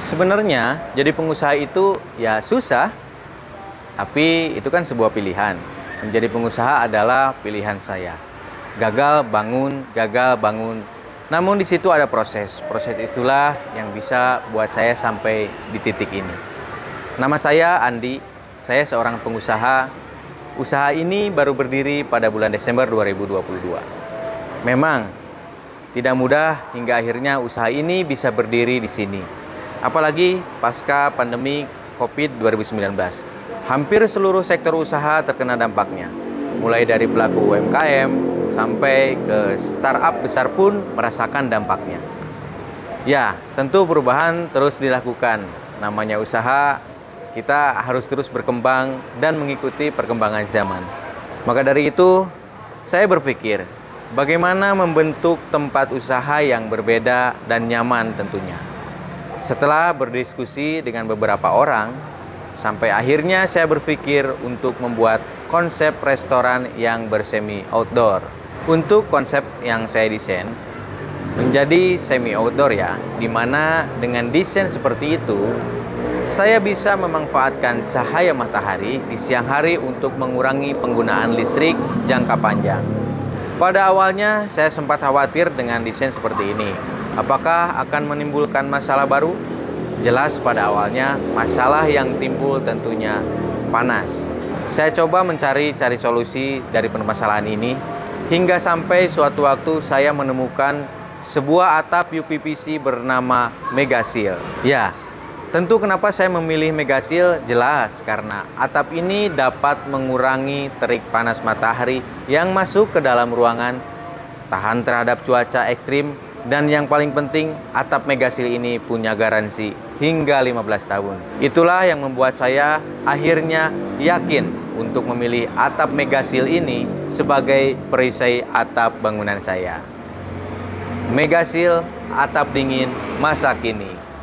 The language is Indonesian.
Sebenarnya jadi pengusaha itu ya susah, tapi itu kan sebuah pilihan. Menjadi pengusaha adalah pilihan saya. Gagal bangun. Namun di situ ada proses. Proses itulah yang bisa buat saya sampai di titik ini. Nama saya Andi, saya seorang pengusaha. Usaha ini baru berdiri pada bulan Desember 2022. Memang tidak mudah hingga akhirnya usaha ini bisa berdiri di sini. Apalagi pasca pandemi COVID 2019. Hampir seluruh sektor usaha terkena dampaknya. Mulai dari pelaku UMKM sampai ke startup besar pun merasakan dampaknya. Ya, tentu perubahan terus dilakukan. Namanya usaha, kita harus terus berkembang dan mengikuti perkembangan zaman. Maka dari itu, saya berpikir bagaimana membentuk tempat usaha yang berbeda dan nyaman tentunya. Setelah berdiskusi dengan beberapa orang, sampai akhirnya saya berpikir untuk membuat konsep restoran yang bersemi outdoor. Untuk konsep yang saya desain menjadi semi outdoor ya, dimana dengan desain seperti itu, saya bisa memanfaatkan cahaya matahari di siang hari untuk mengurangi penggunaan listrik jangka panjang. Pada awalnya saya sempat khawatir dengan desain seperti ini. Apakah akan menimbulkan masalah baru? Jelas pada awalnya masalah yang timbul tentunya panas. Saya coba mencari solusi dari permasalahan ini hingga sampai suatu waktu saya menemukan sebuah atap UPVC bernama Megasil. Ya, tentu kenapa saya memilih Megasil? Jelas karena atap ini dapat mengurangi terik panas matahari yang masuk ke dalam ruangan, tahan terhadap cuaca ekstrim, dan yang paling penting, atap Megasil ini punya garansi hingga 15 tahun. Itulah yang membuat saya akhirnya yakin untuk memilih atap Megasil ini sebagai perisai atap bangunan saya. Megasil, atap dingin masa kini.